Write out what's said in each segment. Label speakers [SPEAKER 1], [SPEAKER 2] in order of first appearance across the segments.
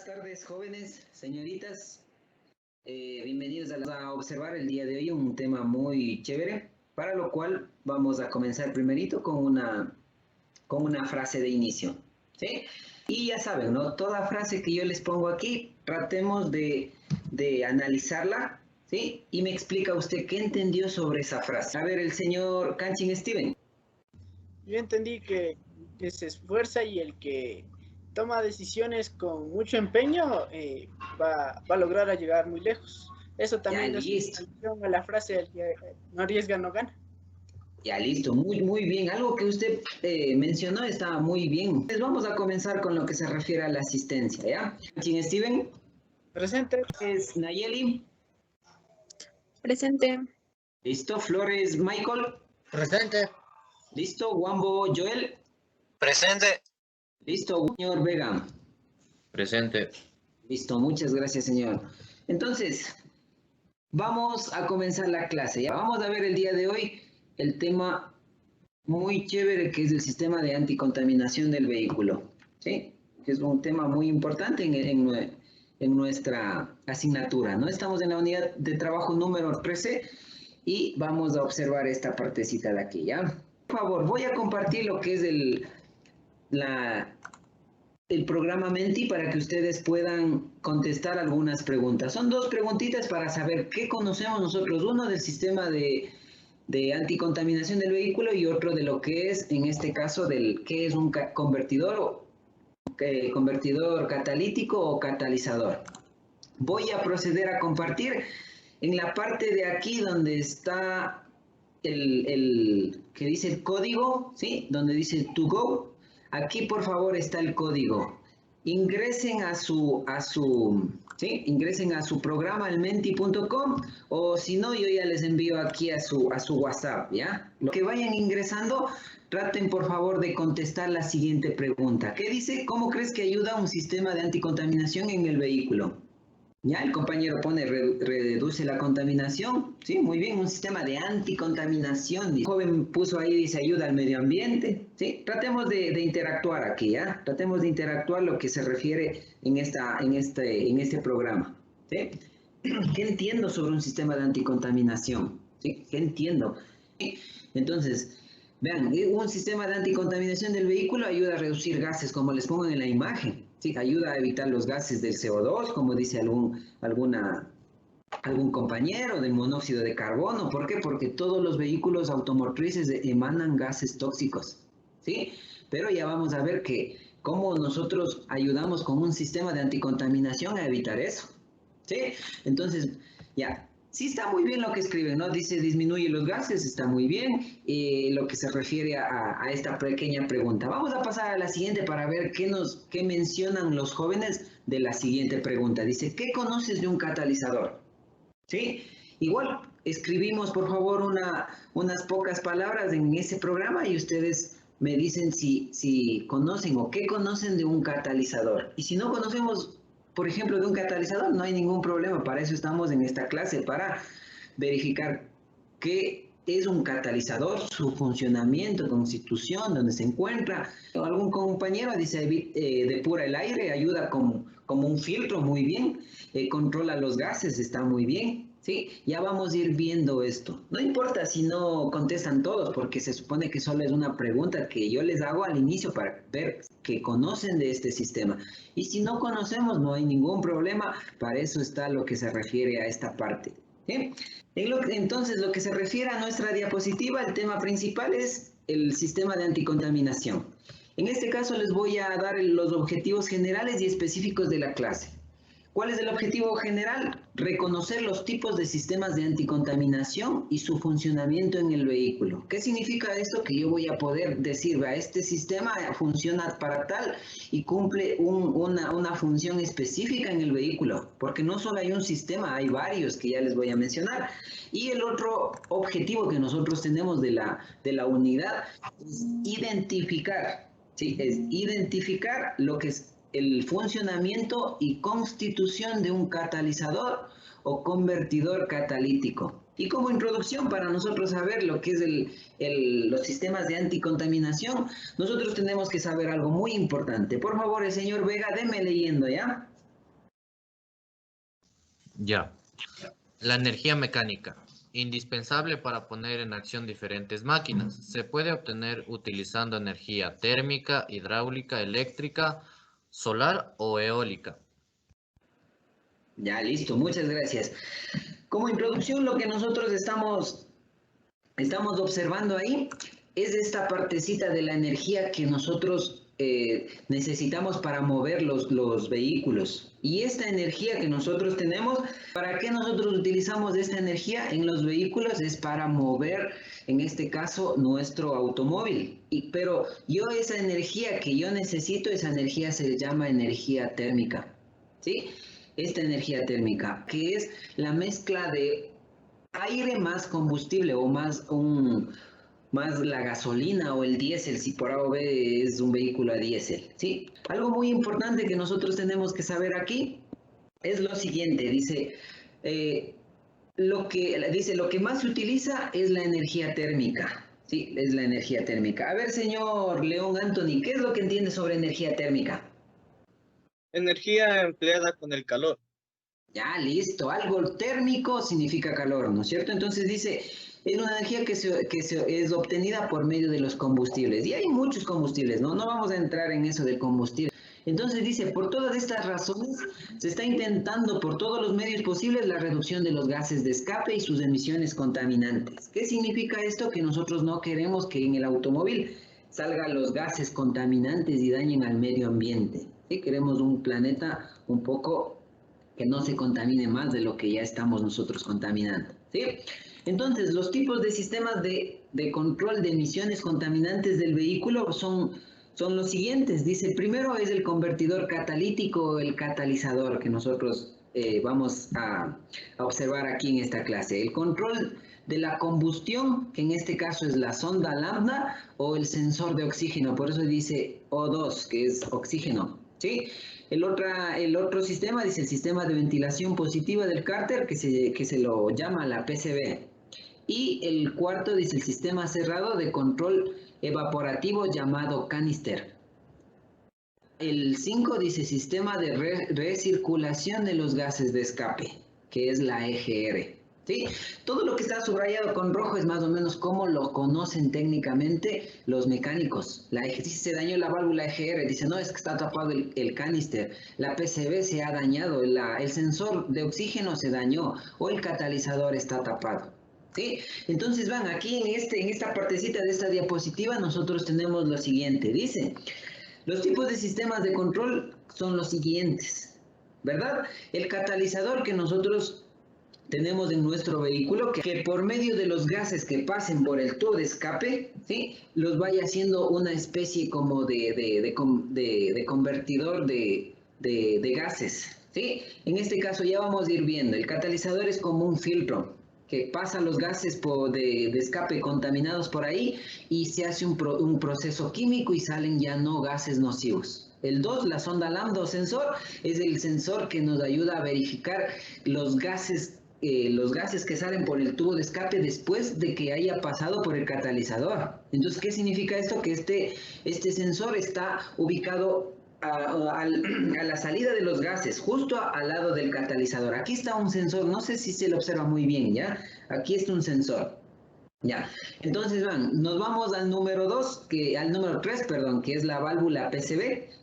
[SPEAKER 1] tardes, jóvenes, señoritas. Bienvenidos a observar el día de hoy un tema muy chévere, para lo cual vamos a comenzar primerito con una frase de inicio, ¿sí? Y ya saben, ¿no? Toda frase que yo les pongo aquí, tratemos de analizarla, ¿sí? Y me explica usted qué entendió sobre esa frase. A ver, el señor Kanchin Steven.
[SPEAKER 2] Yo entendí que se esfuerza y el que toma decisiones con mucho empeño va a lograr llegar muy lejos. Eso también
[SPEAKER 1] Ya
[SPEAKER 2] es
[SPEAKER 1] listo.
[SPEAKER 2] alusión a la frase del que no arriesga, no gana.
[SPEAKER 1] Ya listo, muy bien. Algo que usted mencionó estaba muy bien. Pues vamos a comenzar con lo que se refiere a la asistencia, ¿ya? Kanchin Steven.
[SPEAKER 2] Presente.
[SPEAKER 1] Es Nayeli.
[SPEAKER 3] Presente.
[SPEAKER 1] Listo. Flores Michael.
[SPEAKER 4] Presente.
[SPEAKER 1] Listo. Wambo Joel.
[SPEAKER 4] Presente.
[SPEAKER 1] Listo. Señor Vega.
[SPEAKER 4] Presente.
[SPEAKER 1] Listo. Muchas gracias, señor. Entonces, vamos a comenzar la clase. ¿Ya? Vamos a ver el día de hoy el tema muy chévere que es el sistema de anticontaminación del vehículo. ¿Sí? Que es un tema muy importante en nuestra asignatura, ¿no? Estamos en la unidad de trabajo número 13 y vamos a observar esta partecita de aquí, ¿ya? Por favor, voy a compartir lo que es el programa Menti para que ustedes puedan contestar algunas preguntas. Son dos preguntitas para saber qué conocemos nosotros. Uno del sistema de anticontaminación del vehículo y otro de lo que es, en este caso, del qué es un convertidor catalítico o catalizador. Voy a proceder a compartir en la parte de aquí donde está el que dice el código, ¿sí? Donde dice to go. Aquí, por favor, está el código. Ingresen a su programa, el menti.com, o si no, yo ya les envío aquí a su WhatsApp, ¿ya? Lo que vayan ingresando, traten, por favor, de contestar la siguiente pregunta. ¿Qué dice? ¿Cómo crees que ayuda un sistema de anticontaminación en el vehículo? Ya, el compañero pone, reduce la contaminación. Sí, muy bien, un sistema de anticontaminación. El joven puso ahí, dice, ayuda al medio ambiente. Sí, tratemos de interactuar aquí, ¿ya? Tratemos de interactuar lo que se refiere en este programa. ¿Sí? ¿Qué entiendo sobre un sistema de anticontaminación? ¿Sí? ¿Qué entiendo? ¿Sí? Entonces, vean, un sistema de anticontaminación del vehículo ayuda a reducir gases, como les pongo en la imagen. Sí, ayuda a evitar los gases del CO2, como dice algún compañero, del monóxido de carbono. ¿Por qué? Porque todos los vehículos automotrices emanan gases tóxicos, ¿sí? Pero ya vamos a ver que cómo nosotros ayudamos con un sistema de anticontaminación a evitar eso, ¿sí? Entonces, ya. Sí está muy bien lo que escriben, ¿no? Dice disminuye los gases, está muy bien lo que se refiere a esta pequeña pregunta. Vamos a pasar a la siguiente para ver qué mencionan los jóvenes de la siguiente pregunta. Dice, ¿qué conoces de un catalizador? ¿Sí? Igual, escribimos por favor unas pocas palabras en ese programa y ustedes me dicen si conocen o qué conocen de un catalizador. Y si no conocemos, por ejemplo, de un catalizador, no hay ningún problema. Para eso estamos en esta clase, para verificar qué es un catalizador, su funcionamiento, constitución, dónde se encuentra. Algún compañero dice, depura el aire, ayuda como un filtro, muy bien. Controla los gases, está muy bien. ¿Sí? Ya vamos a ir viendo esto. No importa si no contestan todos, porque se supone que solo es una pregunta que yo les hago al inicio para ver que conocen de este sistema. Y si no conocemos, no hay ningún problema. Para eso está lo que se refiere a esta parte. ¿Sí? Entonces, lo que se refiere a nuestra diapositiva, el tema principal es el sistema de anticontaminación. En este caso les voy a dar los objetivos generales y específicos de la clase. ¿Cuál es el objetivo general? Reconocer los tipos de sistemas de anticontaminación y su funcionamiento en el vehículo. ¿Qué significa esto? Que yo voy a poder decir, este sistema funciona para tal y cumple una función específica en el vehículo, porque no solo hay un sistema, hay varios que ya les voy a mencionar. Y el otro objetivo que nosotros tenemos de la unidad es identificar, ¿sí? Es identificar lo que es el funcionamiento y constitución de un catalizador o convertidor catalítico. Y como introducción para nosotros saber lo que es los sistemas de anticontaminación, nosotros tenemos que saber algo muy importante. Por favor, el señor Vega, déme leyendo, ¿ya?
[SPEAKER 4] Ya. La energía mecánica, indispensable para poner en acción diferentes máquinas. Se puede obtener utilizando energía térmica, hidráulica, eléctrica, solar o eólica.
[SPEAKER 1] Ya, listo, muchas gracias. Como introducción, lo que nosotros estamos observando ahí es esta partecita de la energía que nosotros necesitamos para mover los vehículos. Y esta energía que nosotros tenemos, ¿para qué nosotros utilizamos esta energía en los vehículos? Es para mover, en este caso, nuestro automóvil. Pero esa energía que yo necesito, esa energía se llama energía térmica, ¿sí? Esta energía térmica, que es la mezcla de aire más combustible o más la gasolina o el diésel, si por A o B es un vehículo a diésel, ¿sí? Algo muy importante que nosotros tenemos que saber aquí es lo siguiente, lo que más se utiliza es la energía térmica, ¿sí? Es la energía térmica. A ver, señor León Anthony, ¿qué es lo que entiende sobre energía térmica?
[SPEAKER 3] Energía empleada con el calor.
[SPEAKER 1] Ya, listo. Algo térmico significa calor, ¿no es cierto? Entonces dice, es una energía que es obtenida por medio de los combustibles. Y hay muchos combustibles, ¿no? No vamos a entrar en eso del combustible. Entonces dice, por todas estas razones, se está intentando por todos los medios posibles la reducción de los gases de escape y sus emisiones contaminantes. ¿Qué significa esto? Que nosotros no queremos que en el automóvil salgan los gases contaminantes y dañen al medio ambiente. ¿Sí? Queremos un planeta un poco que no se contamine más de lo que ya estamos nosotros contaminando, ¿sí? Entonces, los tipos de sistemas de control de emisiones contaminantes del vehículo son los siguientes. Dice, primero es el convertidor catalítico o el catalizador que nosotros vamos a observar aquí en esta clase. El control de la combustión, que en este caso es la sonda lambda o el sensor de oxígeno, por eso dice O2, que es oxígeno, ¿sí? El otro sistema dice el sistema de ventilación positiva del cárter, que se lo llama la PCV. Y el cuarto dice el sistema cerrado de control evaporativo llamado canister. El 5 dice sistema de recirculación de los gases de escape, que es la EGR. ¿Sí? Todo lo que está subrayado con rojo es más o menos como lo conocen técnicamente los mecánicos. Si se dañó la válvula EGR, dice, no, es que está tapado el canister. La PCV se ha dañado, el sensor de oxígeno se dañó o el catalizador está tapado. ¿Sí? Entonces, van, aquí en esta partecita de esta diapositiva nosotros tenemos lo siguiente. Dice, los tipos de sistemas de control son los siguientes, ¿verdad? El catalizador que nosotros tenemos en nuestro vehículo, que por medio de los gases que pasen por el tubo de escape, ¿sí? Los vaya haciendo una especie como de convertidor de gases, ¿sí? En este caso ya vamos a ir viendo, el catalizador es como un filtro que pasa los gases de escape contaminados por ahí y se hace un proceso químico y salen ya no gases nocivos. El 2, la sonda lambda o sensor, es el sensor que nos ayuda a verificar los gases que salen por el tubo de escape después de que haya pasado por el catalizador. Entonces, ¿qué significa esto? Que este sensor está ubicado a la salida de los gases, justo al lado del catalizador. Aquí está un sensor, no sé si se lo observa muy bien, ¿ya? Aquí está un sensor. Ya, entonces nos vamos al número 3, que es la válvula PCV,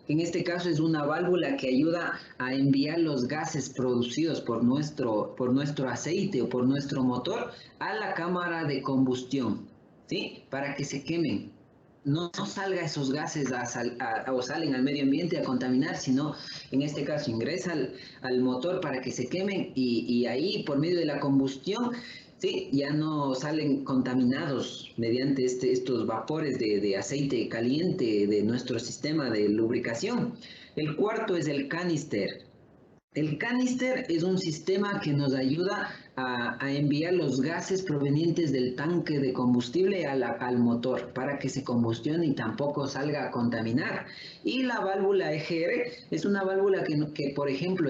[SPEAKER 1] que en este caso es una válvula que ayuda a enviar los gases producidos por nuestro aceite o por nuestro motor a la cámara de combustión, ¿sí? Para que se quemen. No salga esos gases o salen al medio ambiente a contaminar, sino en este caso ingresa al motor para que se quemen y ahí por medio de la combustión, sí, ya no salen contaminados mediante estos vapores de aceite caliente de nuestro sistema de lubricación. El cuarto es el canister. El canister es un sistema que nos ayuda a enviar los gases provenientes del tanque de combustible al motor para que se combustione y tampoco salga a contaminar. Y la válvula EGR es una válvula que por ejemplo,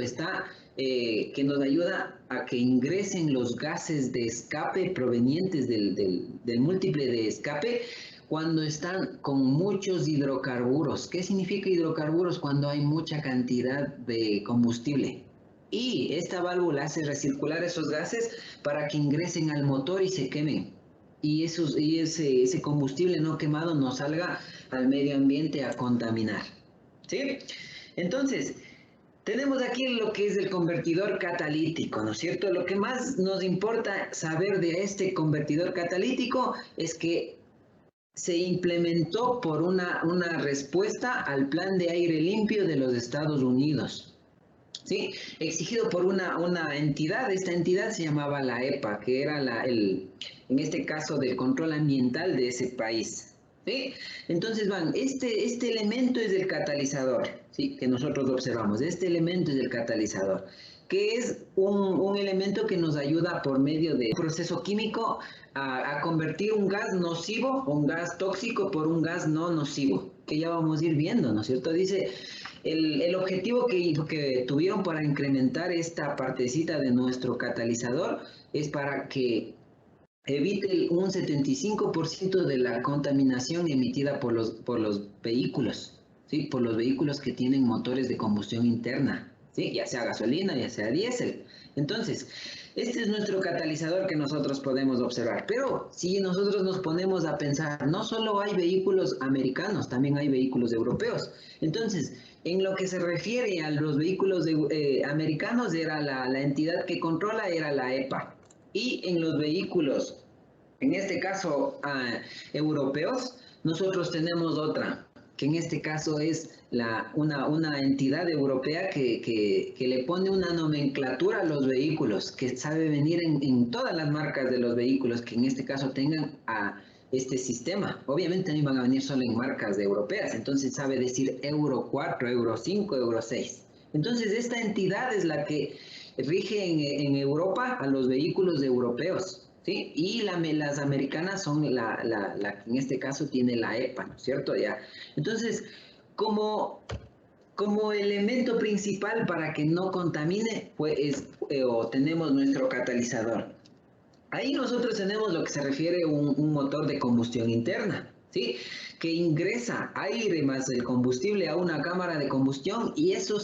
[SPEAKER 1] que nos ayuda a que ingresen los gases de escape provenientes del múltiple de escape cuando están con muchos hidrocarburos. ¿Qué significa hidrocarburos? Cuando hay mucha cantidad de combustible. y esta válvula hace recircular esos gases para que ingresen al motor y se quemen. Y ese combustible no quemado no salga al medio ambiente a contaminar. ¿Sí? Entonces, tenemos aquí lo que es el convertidor catalítico, ¿no es cierto? Lo que más nos importa saber de este convertidor catalítico es que se implementó por una respuesta al Plan de Aire Limpio de los Estados Unidos. ¿Sí? Exigido por una entidad. Esta entidad se llamaba la EPA, que era en este caso del control ambiental de ese país. ¿Sí? Entonces, este elemento es el catalizador, ¿sí? Que nosotros observamos. Este elemento es el catalizador, que es un elemento que nos ayuda por medio de un proceso químico a convertir un gas nocivo, un gas tóxico, por un gas no nocivo, que ya vamos a ir viendo, ¿no es cierto? Dice, el objetivo que tuvieron para incrementar esta partecita de nuestro catalizador es para que evite un 75% de la contaminación emitida por los vehículos, ¿sí? Por los vehículos que tienen motores de combustión interna, ¿sí? Ya sea gasolina, ya sea diésel. Entonces, este es nuestro catalizador que nosotros podemos observar. Pero si nosotros nos ponemos a pensar, no solo hay vehículos americanos, también hay vehículos europeos. Entonces, en lo que se refiere a los vehículos americanos, era la entidad que controla, era la EPA. Y en los vehículos, en este caso europeos, nosotros tenemos otra, que en este caso es una entidad europea que le pone una nomenclatura a los vehículos, que sabe venir en todas las marcas de los vehículos que en este caso tengan a este sistema. Obviamente no van a venir solo en marcas europeas, entonces sabe decir Euro 4, Euro 5, Euro 6. Entonces esta entidad es la que rige en Europa a los vehículos europeos, ¿sí? Y las americanas son la que en este caso tiene la EPA, ¿no es cierto? Ya. Entonces, como elemento principal para que no contamine, pues tenemos nuestro catalizador. Ahí nosotros tenemos lo que se refiere a un motor de combustión interna, ¿sí? Que ingresa aire más el combustible a una cámara de combustión y eso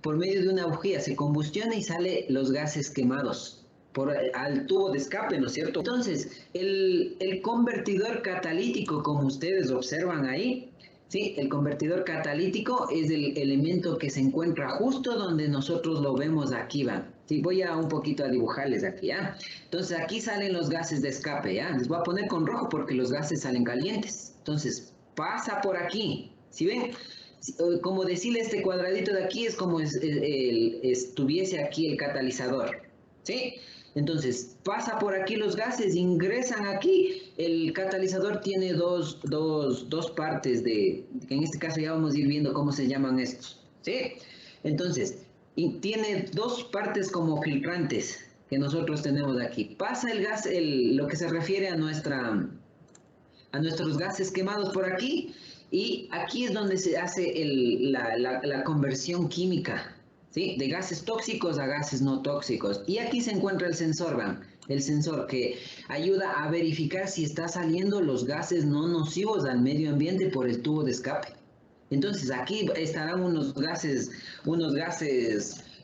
[SPEAKER 1] por medio de una bujía, se combustiona y sale los gases quemados al tubo de escape, ¿no es cierto? Entonces, el convertidor catalítico, como ustedes observan ahí, ¿sí? El convertidor catalítico es el elemento que se encuentra justo donde nosotros lo vemos aquí, ¿va? Sí, voy a un poquito a dibujarles aquí, ¿ya? Entonces, aquí salen los gases de escape, ¿ya? Les voy a poner con rojo porque los gases salen calientes. Entonces, pasa por aquí, ¿sí ven? Como decirle este cuadradito de aquí es como estuviese aquí el catalizador, ¿sí? Entonces, pasa por aquí los gases, ingresan aquí. El catalizador tiene dos partes que en este caso ya vamos a ir viendo cómo se llaman estos, ¿sí? Entonces, tiene dos partes como filtrantes que nosotros tenemos aquí. Pasa el gas, lo que se refiere a nuestros gases quemados por aquí, y aquí es donde se hace la conversión química, ¿sí? De gases tóxicos a gases no tóxicos. Y aquí se encuentra el sensor, ¿van? El sensor que ayuda a verificar si está saliendo los gases no nocivos al medio ambiente por el tubo de escape. Entonces aquí estarán unos gases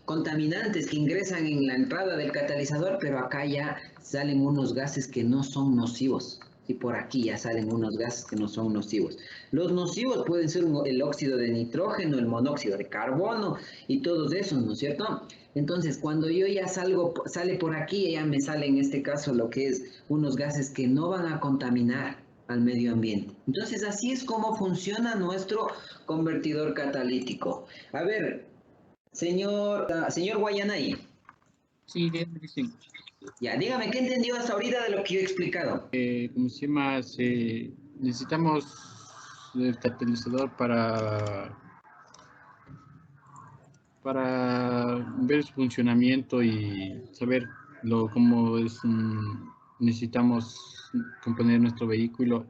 [SPEAKER 1] contaminantes que ingresan en la entrada del catalizador, pero acá ya salen unos gases que no son nocivos. Y por aquí ya salen unos gases que no son nocivos. Los nocivos pueden ser el óxido de nitrógeno, el monóxido de carbono y todos esos, ¿no es cierto? Entonces, cuando yo ya sale por aquí, ya me sale en este caso lo que es unos gases que no van a contaminar al medio ambiente. Entonces, así es como funciona nuestro convertidor catalítico. A ver, señor Guayanay.
[SPEAKER 5] Sí, dicen.
[SPEAKER 1] Ya, dígame, ¿qué entendió hasta ahorita de lo que yo he explicado?
[SPEAKER 5] ¿Cómo se llama? Necesitamos el catalizador para ver su funcionamiento y saber cómo es. Necesitamos componer nuestro vehículo.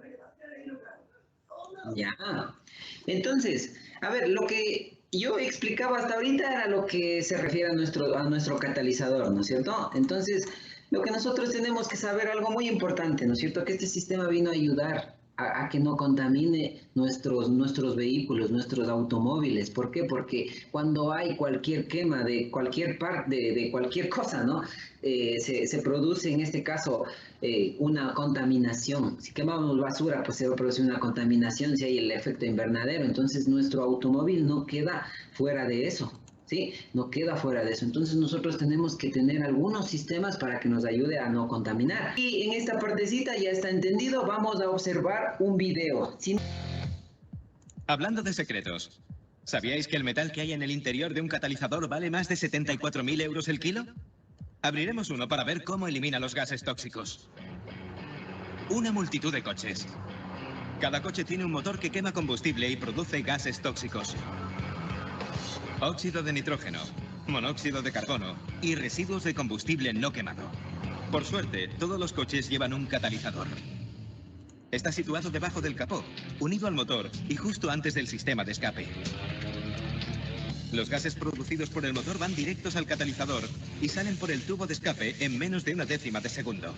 [SPEAKER 1] Ya. Entonces, a ver, lo que yo explicaba hasta ahorita era lo que se refiere a nuestro catalizador, ¿no es cierto? Entonces, lo que nosotros tenemos que saber algo muy importante, ¿no es cierto? Que este sistema vino a ayudar a que no contamine nuestros vehículos, nuestros automóviles. ¿Por qué? Porque cuando hay cualquier quema de cualquier parte, de cualquier cosa, ¿no? Se produce en este caso una contaminación. Si quemamos basura, pues se va a producir una contaminación si hay el efecto invernadero. Entonces nuestro automóvil no queda fuera de eso. ¿Sí? No queda fuera de eso. Entonces nosotros tenemos que tener algunos sistemas para que nos ayude a no contaminar. Y en esta partecita ya está entendido, vamos a observar un video.
[SPEAKER 6] Hablando de secretos, ¿sabíais que el metal que hay en el interior de un catalizador vale más de 74.000 euros el kilo? Abriremos uno para ver cómo elimina los gases tóxicos. Una multitud de coches. Cada coche tiene un motor que quema combustible y produce gases tóxicos. Óxido de nitrógeno, monóxido de carbono y residuos de combustible no quemado. Por suerte, todos los coches llevan un catalizador. Está situado debajo del capó, unido al motor y justo antes del sistema de escape. Los gases producidos por el motor van directos al catalizador y salen por el tubo de escape en menos de una décima de segundo.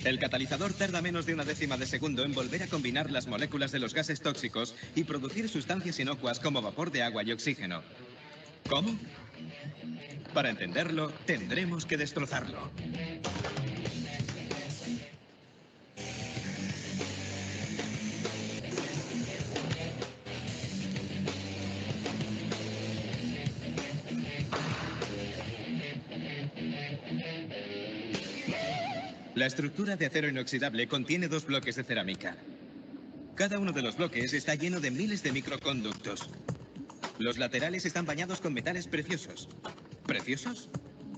[SPEAKER 6] El catalizador tarda menos de una décima de segundo en volver a combinar las moléculas de los gases tóxicos y producir sustancias inocuas como vapor de agua y oxígeno. ¿Cómo? Para entenderlo, tendremos que destrozarlo. La estructura de acero inoxidable contiene 2 bloques de cerámica. Cada uno de los bloques está lleno de miles de microconductos. Los laterales están bañados con metales preciosos. ¿Preciosos?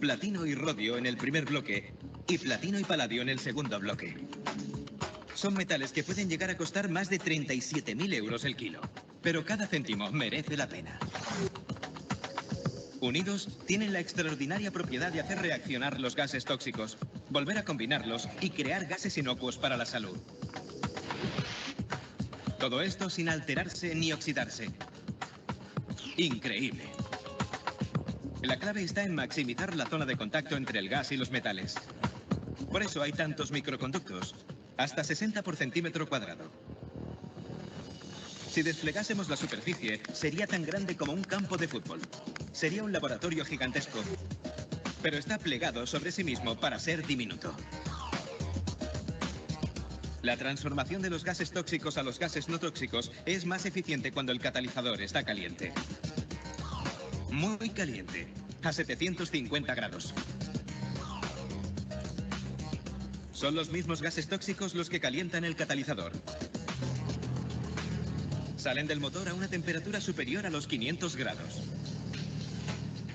[SPEAKER 6] Platino y rodio en el primer bloque y platino y paladio en el segundo bloque. Son metales que pueden llegar a costar más de 37.000 euros el kilo, pero cada céntimo merece la pena. Unidos, tienen la extraordinaria propiedad de hacer reaccionar los gases tóxicos, volver a combinarlos y crear gases inocuos para la salud. Todo esto sin alterarse ni oxidarse. Increíble. La clave está en maximizar la zona de contacto entre el gas y los metales. Por eso hay tantos microconductos, hasta 60 por centímetro cuadrado. Si desplegásemos la superficie, sería tan grande como un campo de fútbol. Sería un laboratorio gigantesco, pero está plegado sobre sí mismo para ser diminuto. La transformación de los gases tóxicos a los gases no tóxicos es más eficiente cuando el catalizador está caliente. Muy caliente, a 750 grados. Son los mismos gases tóxicos los que calientan el catalizador. Salen del motor a una temperatura superior a los 500 grados.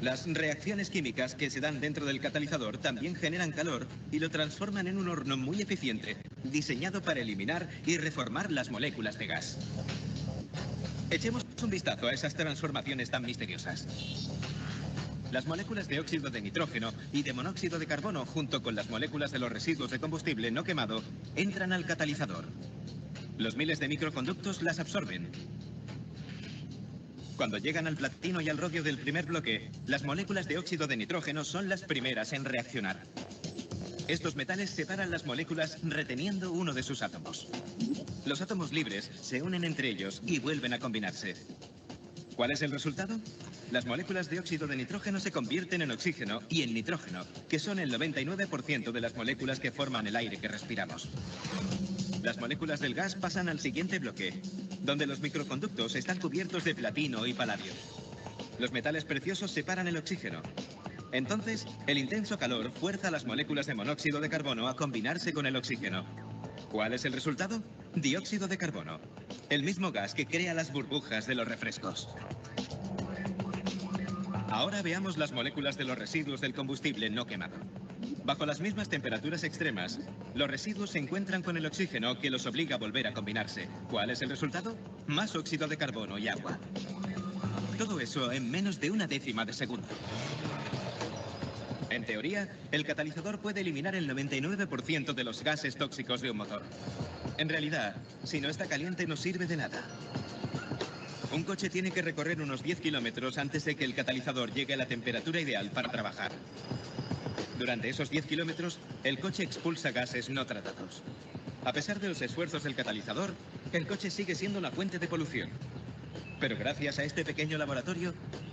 [SPEAKER 6] Las reacciones químicas que se dan dentro del catalizador también generan calor y lo transforman en un horno muy eficiente, diseñado para eliminar y reformar las moléculas de gas. Echemos un vistazo a esas transformaciones tan misteriosas. Las moléculas de óxido de nitrógeno y de monóxido de carbono, junto con las moléculas de los residuos de combustible no quemado, entran al catalizador. Los miles de microconductos las absorben. Cuando llegan al platino y al rodio del primer bloque, las moléculas de óxido de nitrógeno son las primeras en reaccionar. Estos metales separan las moléculas reteniendo uno de sus átomos. Los átomos libres se unen entre ellos y vuelven a combinarse. ¿Cuál es el resultado? Las moléculas de óxido de nitrógeno se convierten en oxígeno y en nitrógeno, que son el 99% de las moléculas que forman el aire que respiramos. Las moléculas del gas pasan al siguiente bloque, donde los microconductos están cubiertos de platino y paladio. Los metales preciosos separan el oxígeno. Entonces, el intenso calor fuerza a las moléculas de monóxido de carbono a combinarse con el oxígeno. ¿Cuál es el resultado? Dióxido de carbono, el mismo gas que crea las burbujas de los refrescos. Ahora veamos las moléculas de los residuos del combustible no quemado. Bajo las mismas temperaturas extremas, los residuos se encuentran con el oxígeno que los obliga a volver a combinarse. ¿Cuál es el resultado? Más óxido de carbono y agua. Todo eso en menos de una décima de segundo. En teoría, el catalizador puede eliminar el 99% de los gases tóxicos de un motor. En realidad, si no está caliente no sirve de nada. Un coche tiene que recorrer unos 10 kilómetros antes de que el catalizador llegue a la temperatura ideal para trabajar. Durante esos 10 kilómetros, el coche expulsa gases no tratados. A pesar de los esfuerzos del catalizador, el coche sigue siendo una fuente de polución. Pero gracias a este pequeño laboratorio,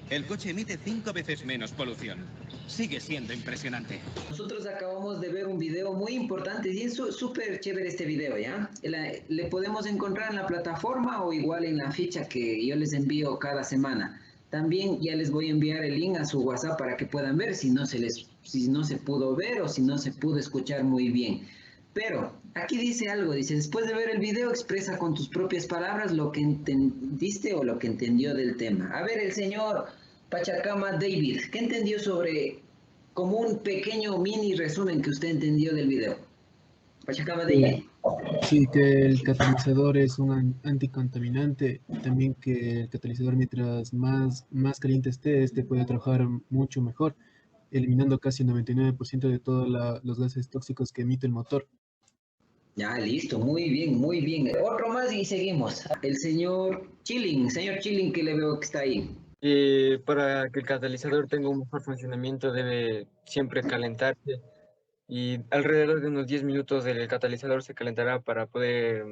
[SPEAKER 6] el coche emite 5 veces menos polución. Sigue siendo impresionante.
[SPEAKER 1] Nosotros acabamos de ver un video muy importante y es súper chévere este video, ¿ya? Le podemos encontrar en la plataforma o igual en la ficha que yo les envío cada semana. También ya les voy a enviar el link a su WhatsApp para que puedan ver si no se pudo ver o si no se pudo escuchar muy bien. Pero aquí dice algo, dice, después de ver el video expresa con tus propias palabras lo que entendiste o lo que entendió del tema. A ver, el señor Pachacama David, ¿qué entendió sobre, como un pequeño mini resumen que usted entendió del video? Pachacama David.
[SPEAKER 7] Sí, que el catalizador es un anticontaminante, también que el catalizador mientras más caliente esté, este puede trabajar mucho mejor, eliminando casi el 99% de todos los gases tóxicos que emite el motor.
[SPEAKER 1] Ya, listo, muy bien, muy bien. Otro más y seguimos. El señor Chilling, que le veo que está ahí.
[SPEAKER 8] Para que el catalizador tenga un mejor funcionamiento debe siempre calentarse y alrededor de unos 10 minutos el catalizador se calentará para poder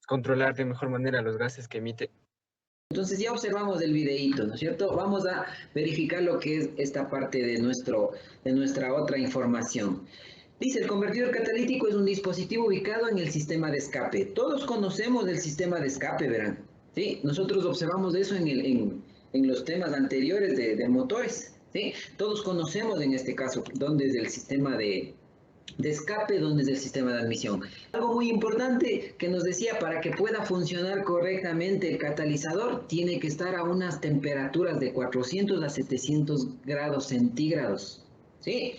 [SPEAKER 8] controlar de mejor manera los gases que emite.
[SPEAKER 1] Entonces ya observamos el videíto, ¿no es cierto? Vamos a verificar lo que es esta parte de nuestra otra información. Dice, el convertidor catalítico es un dispositivo ubicado en el sistema de escape. Todos conocemos el sistema de escape, verán. ¿Sí? Nosotros observamos eso en los temas anteriores de motores. ¿Sí? Todos conocemos en este caso dónde es el sistema de escape, dónde es el sistema de admisión. Algo muy importante que nos decía, para que pueda funcionar correctamente el catalizador, tiene que estar a unas temperaturas de 400 a 700 grados centígrados. ¿Sí?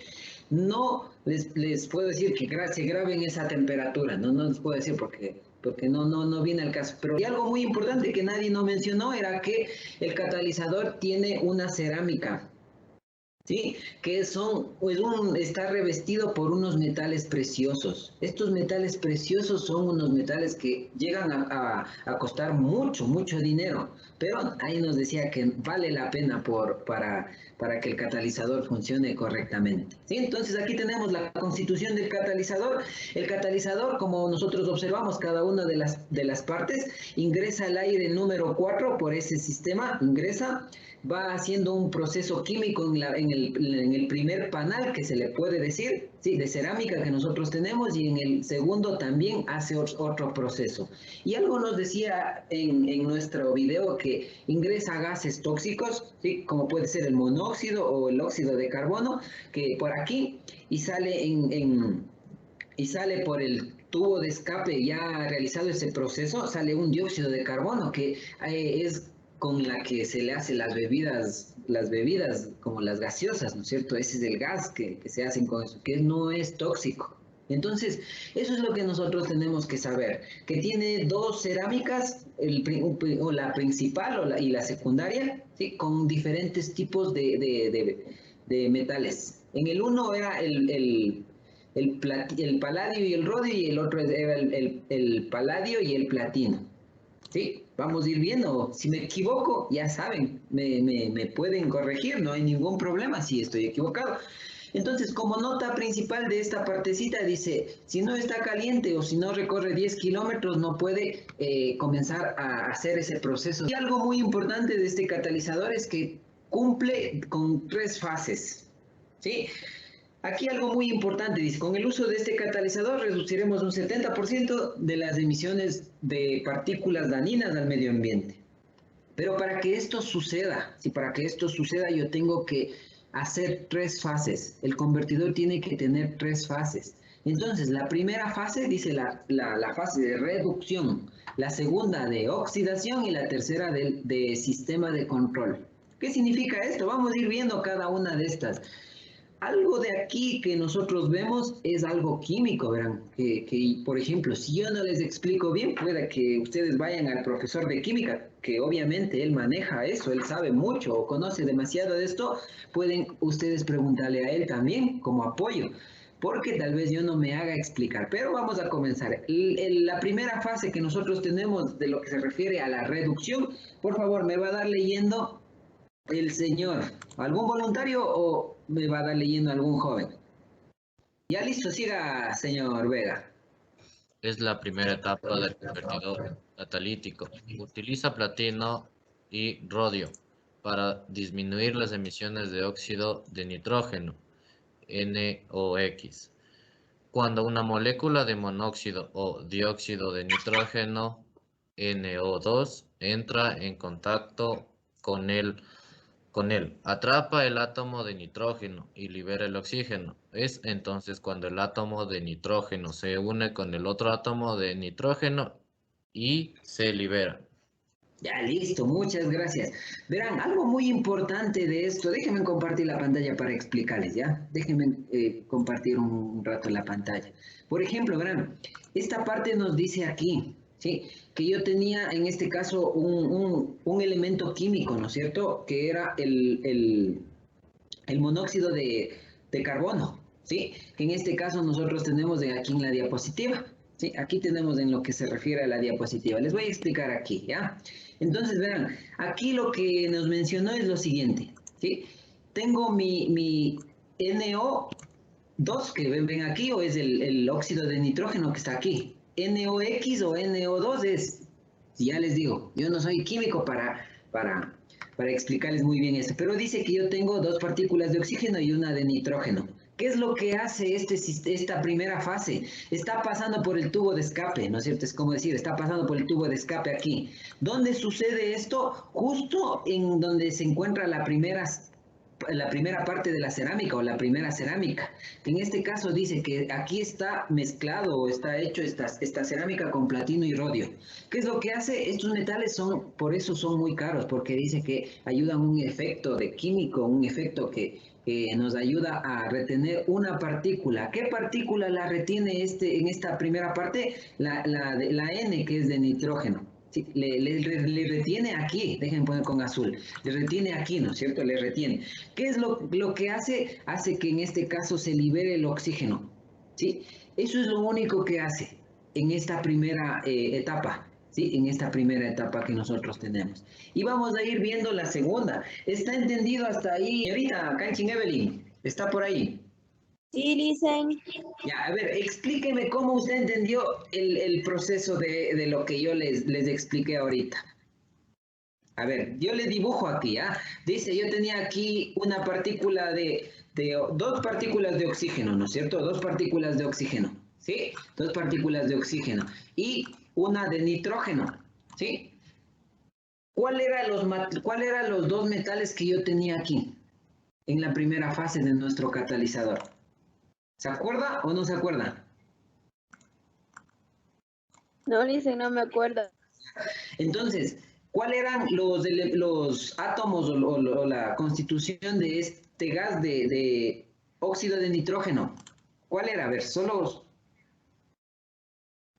[SPEAKER 1] No les puedo decir que se graben esa temperatura, no les puedo decir porque no viene al caso. Pero hay algo muy importante que nadie no mencionó, era que el catalizador tiene una cerámica, ¿sí? Que está revestido por unos metales preciosos. Estos metales preciosos son unos metales que llegan a costar mucho dinero, pero ahí nos decía que vale la pena para que el catalizador funcione correctamente. ¿Sí? Entonces aquí tenemos la constitución del catalizador. El catalizador, como nosotros observamos, cada una de las partes ingresa el aire número 4 por ese sistema, va haciendo un proceso químico en el primer panal, que se le puede decir, sí, de cerámica que nosotros tenemos, y en el segundo también hace otro proceso. Y algo nos decía en nuestro video que ingresa gases tóxicos, ¿sí? Como puede ser el monóxido o el óxido de carbono, que por aquí, y sale por el tubo de escape. Ya realizado ese proceso, sale un dióxido de carbono, que es con la que se le hace las bebidas como las gaseosas, ¿no es cierto? Ese es el gas que se hacen con eso, que no es tóxico. Entonces, eso es lo que nosotros tenemos que saber, que tiene dos cerámicas, la principal y la secundaria, ¿sí? Con diferentes tipos de metales. En el uno era el paladio y el rodio, y el otro era el paladio y el platino. ¿Sí? Vamos a ir viendo. Si me equivoco, ya saben, me pueden corregir, no hay ningún problema si estoy equivocado. Entonces, como nota principal de esta partecita, dice, si no está caliente o si no recorre 10 kilómetros, no puede comenzar a hacer ese proceso. Y algo muy importante de este catalizador es que cumple con 3 fases. ¿Sí? Aquí algo muy importante, dice, con el uso de este catalizador reduciremos un 70% de las emisiones de partículas dañinas al medio ambiente. Pero para que esto suceda, yo tengo que hacer 3 fases. El convertidor tiene que tener 3 fases. Entonces, la primera fase, dice la fase de reducción, la segunda de oxidación y la tercera de sistema de control. ¿Qué significa esto? Vamos a ir viendo cada una de estas. Algo de aquí que nosotros vemos es algo químico, verán, que por ejemplo, si yo no les explico bien, puede que ustedes vayan al profesor de química, que obviamente él maneja eso, él sabe mucho o conoce demasiado de esto, pueden ustedes preguntarle a él también como apoyo, porque tal vez yo no me haga explicar, pero vamos a comenzar. La primera fase que nosotros tenemos de lo que se refiere a la reducción, por favor, me va a dar leyendo el señor, algún voluntario o me va a dar leyendo algún joven. Ya listo, siga, señor Vega.
[SPEAKER 4] Es la primera etapa del convertidor catalítico. Utiliza platino y rodio para disminuir las emisiones de óxido de nitrógeno, NOx. Cuando una molécula de monóxido o dióxido de nitrógeno, NO2, entra en contacto con él, atrapa el átomo de nitrógeno y libera el oxígeno. Es entonces cuando el átomo de nitrógeno se une con el otro átomo de nitrógeno y se libera.
[SPEAKER 1] Ya, listo, muchas gracias. Verán, algo muy importante de esto, déjenme compartir la pantalla para explicarles, ¿ya? Déjenme compartir un rato la pantalla. Por ejemplo, verán, esta parte nos dice aquí, ¿sí? Que yo tenía en este caso un elemento químico, ¿no es cierto? Que era el monóxido de carbono, ¿sí? Que en este caso nosotros tenemos aquí en la diapositiva, ¿sí? Aquí tenemos en lo que se refiere a la diapositiva. Les voy a explicar aquí, ¿ya? Entonces, vean, aquí lo que nos mencionó es lo siguiente, ¿sí? Tengo mi NO2 que ven aquí, o es el óxido de nitrógeno que está aquí. NOx o NO2 es, ya les digo, yo no soy químico para explicarles muy bien esto, pero dice que yo tengo dos partículas de oxígeno y una de nitrógeno. ¿Qué es lo que hace esta primera fase? Está pasando por el tubo de escape, ¿no es cierto? Es como decir, está pasando por el tubo de escape aquí. ¿Dónde sucede esto? Justo en donde se encuentra la primera parte de la cerámica o la primera cerámica, que en este caso dice que aquí está mezclado o está hecho esta cerámica con platino y rodio. ¿Qué es lo que hace? Estos metales por eso son muy caros, porque dice que ayudan un efecto de químico, un efecto que nos ayuda a retener una partícula. ¿Qué partícula la retiene en esta primera parte? La N, que es de nitrógeno. Sí, le retiene aquí, dejen poner con azul, le retiene aquí, ¿no es cierto? Le retiene. ¿Qué es lo que hace? Hace que en este caso se libere el oxígeno, ¿sí? Eso es lo único que hace en esta primera etapa, ¿sí? En esta primera etapa que nosotros tenemos. Y vamos a ir viendo la segunda. ¿Está entendido hasta ahí? Señorita Kanchin Evelyn, ¿está por ahí?
[SPEAKER 9] Sí, dicen.
[SPEAKER 1] Ya, a ver, explíqueme cómo usted entendió el proceso de lo que yo les expliqué ahorita. A ver, yo le dibujo aquí, ¿ah? Dice, yo tenía aquí una partícula dos partículas de oxígeno, ¿no es cierto? Dos partículas de oxígeno, ¿sí? Dos partículas de oxígeno y una de nitrógeno, ¿sí? ¿Cuál eran los dos metales que yo tenía aquí en la primera fase de nuestro catalizador? ¿Se acuerda o no se acuerda?
[SPEAKER 9] No, dicen, no me acuerdo.
[SPEAKER 1] Entonces, ¿cuáles eran los átomos o la constitución de este gas de óxido de nitrógeno? ¿Cuál era? A ver, solo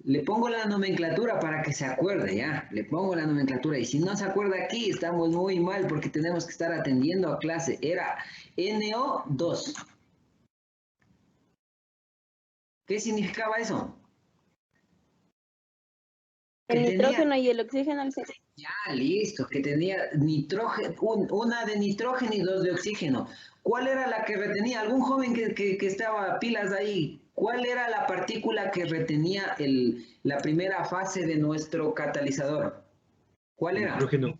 [SPEAKER 1] le pongo la nomenclatura para que se acuerde, ¿ya? Le pongo la nomenclatura. Y si no se acuerda aquí, estamos muy mal porque tenemos que estar atendiendo a clase. Era NO2. ¿Qué significaba eso?
[SPEAKER 9] El nitrógeno y el oxígeno.
[SPEAKER 1] Ya, listo, que tenía nitrógeno, una de nitrógeno y dos de oxígeno. ¿Cuál era la que retenía? ¿Algún joven que estaba pilas ahí? ¿Cuál era la partícula que retenía la primera fase de nuestro catalizador? ¿Cuál era?
[SPEAKER 10] Nitrógeno.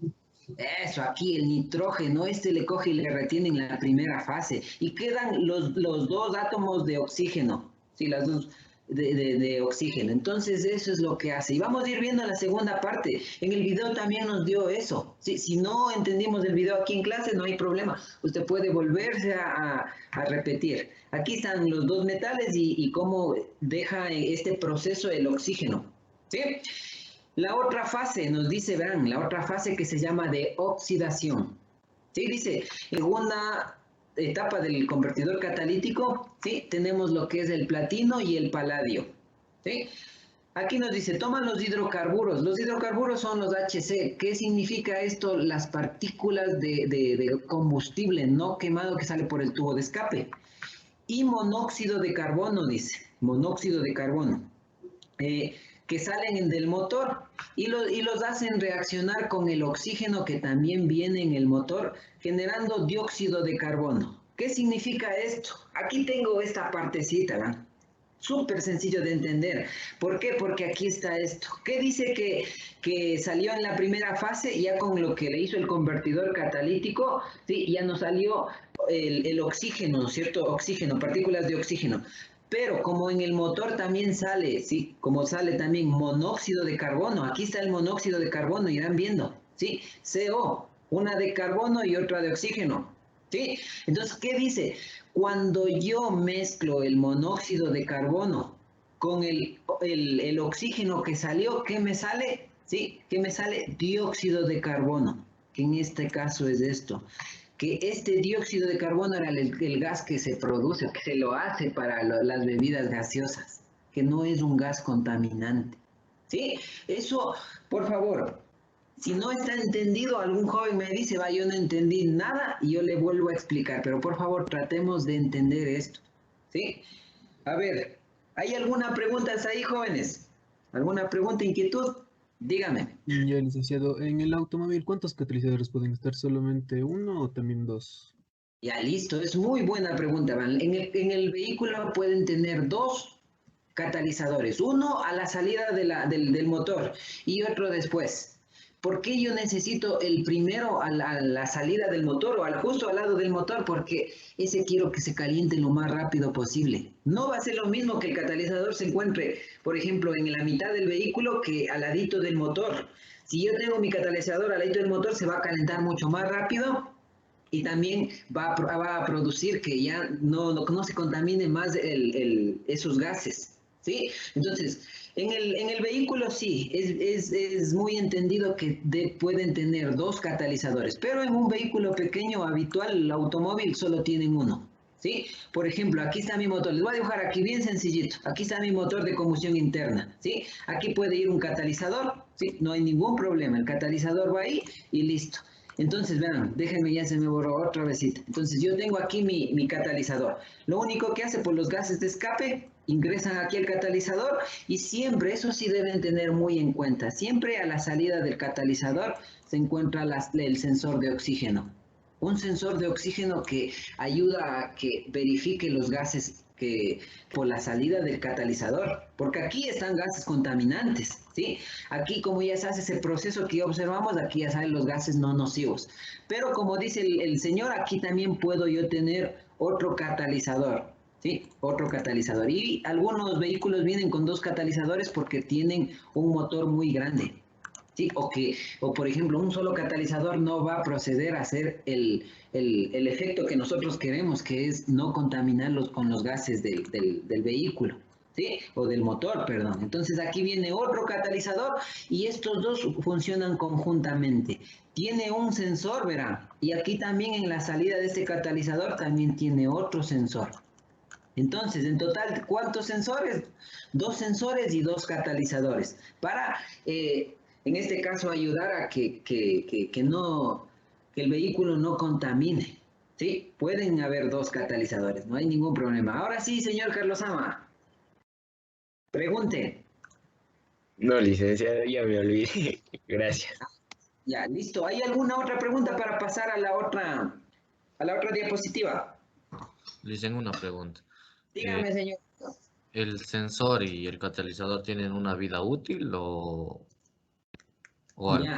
[SPEAKER 1] Eso, aquí el nitrógeno, le coge y le retiene en la primera fase. Y quedan los dos átomos de oxígeno, sí, las dos de oxígeno. Entonces eso es lo que hace. Y vamos a ir viendo la segunda parte. En el video también nos dio eso. ¿Sí? Si no entendimos el video aquí en clase, no hay problema. Usted puede volverse a repetir. Aquí están los dos metales y cómo deja este proceso el oxígeno. ¿Sí? La otra fase, nos dice, verán, la otra fase que se llama de oxidación. ¿Sí? Dice, en una etapa del convertidor catalítico, ¿sí? Tenemos lo que es el platino y el paladio. ¿Sí? Aquí nos dice, toman los hidrocarburos. Los hidrocarburos son los HC. ¿Qué significa esto? Las partículas de combustible no quemado que sale por el tubo de escape. Y monóxido de carbono, dice, monóxido de carbono. Que salen del motor y los hacen reaccionar con el oxígeno que también viene en el motor, generando dióxido de carbono. ¿Qué significa esto? Aquí tengo esta partecita, ¿verdad? Súper sencillo de entender. ¿Por qué? Porque aquí está esto. ¿Qué dice que salió en la primera fase? Ya con lo que le hizo el convertidor catalítico, ¿sí? Ya nos salió el oxígeno, ¿no es cierto? Oxígeno, partículas de oxígeno. Pero como en el motor también sale, ¿sí? Como sale también monóxido de carbono. Aquí está el monóxido de carbono, irán viendo, ¿sí? CO, una de carbono y otra de oxígeno, ¿sí? Entonces, ¿qué dice? Cuando yo mezclo el monóxido de carbono con el oxígeno que salió, ¿qué me sale? ¿Sí? ¿Qué me sale? Dióxido de carbono, que en este caso es esto. Que este dióxido de carbono era el gas que se produce, que se lo hace para las bebidas gaseosas, que no es un gas contaminante. ¿Sí? Eso, por favor, si no está entendido, algún joven me dice, va, yo no entendí nada y yo le vuelvo a explicar, pero por favor tratemos de entender esto, ¿sí? A ver, ¿hay alguna pregunta hasta ahí, jóvenes? ¿Alguna pregunta, inquietud? Dígame.
[SPEAKER 7] Ya, licenciado, en el automóvil, ¿cuántos catalizadores pueden estar? ¿Solamente uno o también dos?
[SPEAKER 1] Ya, listo, es muy buena pregunta, Van. En el vehículo pueden tener dos catalizadores, uno a la salida del motor y otro después. ¿Por qué yo necesito el primero a la salida del motor o justo al lado del motor? Porque ese quiero que se caliente lo más rápido posible. No va a ser lo mismo que el catalizador se encuentre, por ejemplo, en la mitad del vehículo que al ladito del motor. Si yo tengo mi catalizador al ladito del motor, se va a calentar mucho más rápido y también va a producir que ya no se contamine más esos gases, ¿sí? Entonces, en el vehículo sí, es muy entendido que pueden tener dos catalizadores, pero en un vehículo pequeño, habitual, el automóvil solo tienen uno, ¿sí? Por ejemplo, aquí está mi motor, les voy a dibujar aquí bien sencillito, aquí está mi motor de combustión interna, ¿sí? Aquí puede ir un catalizador, ¿sí? No hay ningún problema, el catalizador va ahí y listo. Entonces, vean, déjenme, ya se me borró otra vezita. Entonces, yo tengo aquí mi catalizador. Lo único que hace, por los gases de escape, ingresan aquí al catalizador y siempre, eso sí deben tener muy en cuenta, siempre a la salida del catalizador se encuentra el sensor de oxígeno. Un sensor de oxígeno que ayuda a que verifique los gases que por la salida del catalizador, porque aquí están gases contaminantes, ¿sí? Aquí como ya se hace ese proceso que observamos, aquí ya salen los gases no nocivos. Pero como dice el señor, aquí también puedo yo tener otro catalizador, ¿sí? Otro catalizador. Y algunos vehículos vienen con dos catalizadores porque tienen un motor muy grande. ¿Sí? O por ejemplo, un solo catalizador no va a proceder a hacer el efecto que nosotros queremos, que es no contaminarlos con los gases del vehículo, ¿sí? O del motor, perdón. Entonces aquí viene otro catalizador y estos dos funcionan conjuntamente. Tiene un sensor, verán, y aquí también en la salida de este catalizador también tiene otro sensor. Entonces, en total, ¿cuántos sensores? Dos sensores y dos catalizadores para... en este caso, ayudar a que el vehículo no contamine, ¿sí? Pueden haber dos catalizadores, no hay ningún problema. Ahora sí, señor Carlos Ama, pregunte.
[SPEAKER 10] No, licenciado, ya me olvidé. Gracias.
[SPEAKER 1] Ya, listo. ¿Hay alguna otra pregunta para pasar a la otra diapositiva?
[SPEAKER 4] Le hice una pregunta.
[SPEAKER 1] Dígame, señor.
[SPEAKER 4] ¿El sensor y el catalizador tienen una vida útil o algo?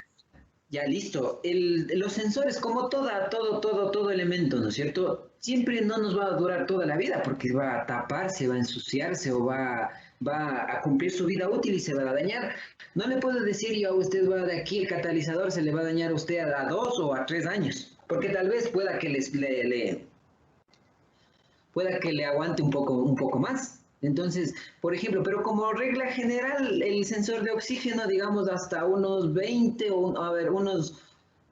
[SPEAKER 1] Ya, listo. Los sensores, como todo elemento, ¿no es cierto? Siempre no nos va a durar toda la vida porque va a taparse, va a ensuciarse o va a cumplir su vida útil y se va a dañar. No le puedo decir yo a usted, va de aquí el catalizador se le va a dañar a usted a 2 o a 3 años, porque tal vez pueda que le aguante un poco más. Entonces, por ejemplo, pero como regla general, el sensor de oxígeno, digamos, hasta unos 20 o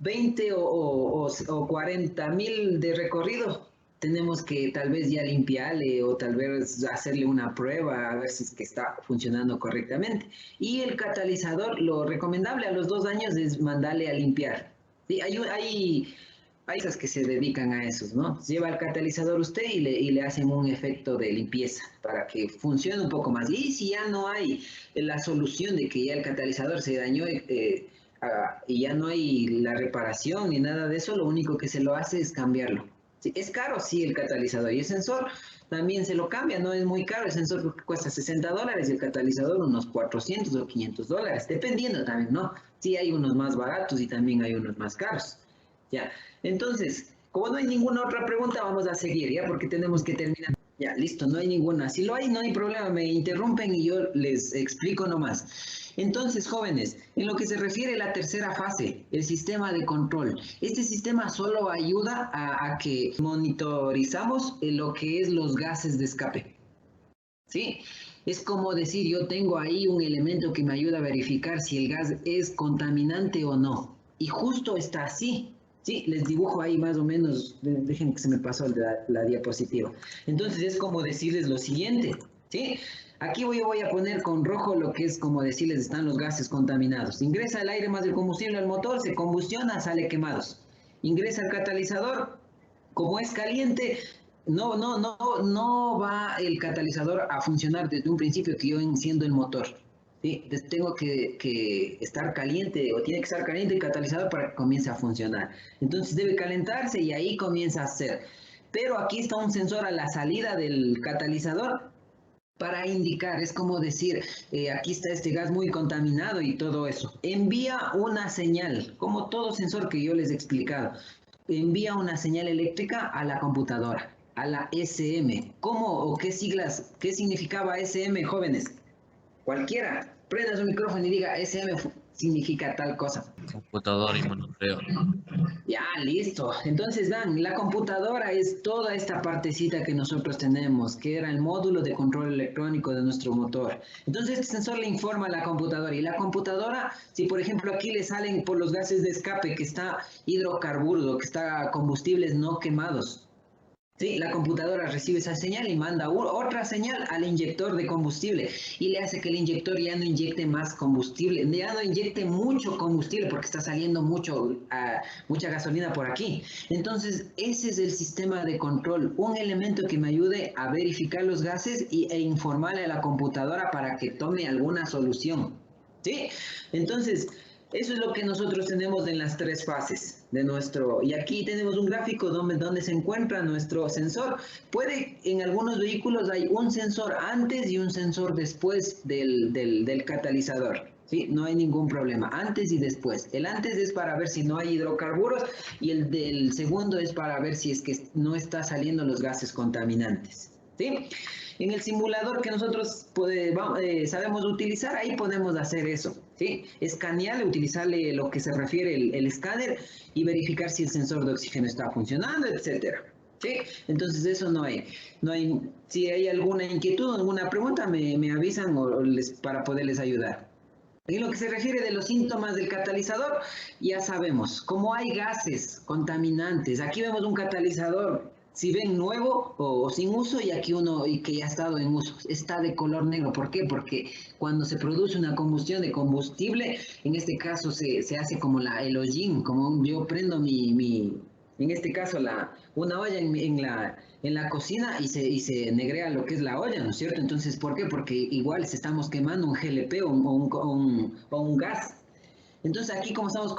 [SPEAKER 1] 40.000 de recorrido, tenemos que tal vez ya limpiarle o tal vez hacerle una prueba a ver si es que está funcionando correctamente. Y el catalizador, lo recomendable a los 2 años es mandarle a limpiar. Sí, hay esas que se dedican a esos, ¿no? Lleva el catalizador usted y le hacen un efecto de limpieza para que funcione un poco más. Y si ya no hay la solución de que ya el catalizador se dañó y ya no hay la reparación ni nada de eso, lo único que se lo hace es cambiarlo. Sí, es caro, sí, el catalizador. Y el sensor también se lo cambia, no es muy caro. El sensor creo que cuesta $60 y el catalizador unos 400 o $500, dependiendo también, ¿no? Sí, hay unos más baratos y también hay unos más caros. Ya, entonces, como no hay ninguna otra pregunta, vamos a seguir, ¿ya? Porque tenemos que terminar. Ya, listo, no hay ninguna. Si lo hay, no hay problema, me interrumpen y yo les explico nomás. Entonces, jóvenes, en lo que se refiere a la tercera fase, el sistema de control. Este sistema solo ayuda a que monitorizamos lo que es los gases de escape. ¿Sí? Es como decir, yo tengo ahí un elemento que me ayuda a verificar si el gas es contaminante o no. Y justo está así. Sí, les dibujo ahí más o menos, dejen que se me pasó la diapositiva. Entonces es como decirles lo siguiente, ¿sí? Aquí voy a poner con rojo lo que es como decirles están los gases contaminados. Ingresa el aire más el combustible al motor, se combustiona, sale quemados. Ingresa el catalizador, como es caliente, no va el catalizador a funcionar desde un principio que yo enciendo el motor. Sí, tengo que estar caliente o tiene que estar caliente el catalizador para que comience a funcionar. Entonces debe calentarse y ahí comienza a hacer. Pero aquí está un sensor a la salida del catalizador para indicar, es como decir, aquí está este gas muy contaminado y todo eso. Envía una señal, como todo sensor que yo les he explicado, envía una señal eléctrica a la computadora, a la SM. ¿Cómo o qué siglas, qué significaba SM, jóvenes? Cualquiera, prenda su micrófono y diga SM significa tal cosa.
[SPEAKER 4] Computador y monitoreo.
[SPEAKER 1] Ya, listo. Entonces, vean, la computadora es toda esta partecita que nosotros tenemos, que era el módulo de control electrónico de nuestro motor. Entonces, este sensor le informa a la computadora. Y la computadora, si por ejemplo aquí le salen por los gases de escape, que está hidrocarburos, que está combustibles no quemados, sí, la computadora recibe esa señal y manda otra señal al inyector de combustible y le hace que el inyector ya no inyecte más combustible, ya no inyecte mucho combustible porque está saliendo mucha gasolina por aquí. Entonces, ese es el sistema de control, un elemento que me ayude a verificar los gases e informarle a la computadora para que tome alguna solución. ¿Sí? Entonces, eso es lo que nosotros tenemos en las tres fases de nuestro, y aquí tenemos un gráfico donde se encuentra nuestro sensor. En algunos vehículos hay un sensor antes y un sensor después del catalizador, ¿sí? No hay ningún problema, antes y después. El antes es para ver si no hay hidrocarburos y el del segundo es para ver si es que no está saliendo los gases contaminantes, ¿sí? En el simulador que nosotros sabemos utilizar, ahí podemos hacer eso, ¿sí? Escanear, utilizarle lo que se refiere el escáner y verificar si el sensor de oxígeno está funcionando, etcétera, ¿sí? Entonces eso no hay. Si hay alguna inquietud, alguna pregunta, me avisan para poderles ayudar. En lo que se refiere de los síntomas del catalizador, ya sabemos, como hay gases contaminantes, aquí vemos un catalizador, si ven nuevo o sin uso, y aquí uno y que ya ha estado en uso, está de color negro. ¿Por qué? Porque cuando se produce una combustión de combustible, en este caso se hace como el hollín, como yo prendo en este caso una olla en la cocina y se negrea lo que es la olla, ¿no es cierto? Entonces, ¿por qué? Porque igual se estamos quemando un GLP o un gas. Entonces aquí como estamos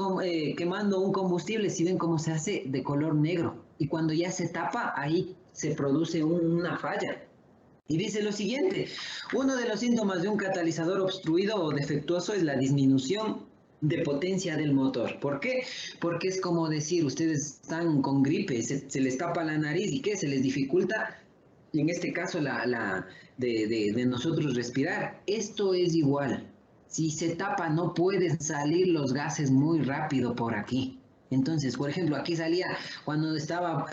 [SPEAKER 1] quemando un combustible, si ven cómo se hace de color negro. Y cuando ya se tapa, ahí se produce una falla. Y dice lo siguiente, uno de los síntomas de un catalizador obstruido o defectuoso es la disminución de potencia del motor. ¿Por qué? Porque es como decir, ustedes están con gripe, se les tapa la nariz y ¿qué? Se les dificulta, en este caso, de nosotros respirar. Esto es igual. Si se tapa, no pueden salir los gases muy rápido por aquí. Entonces, por ejemplo, aquí salía, cuando estaba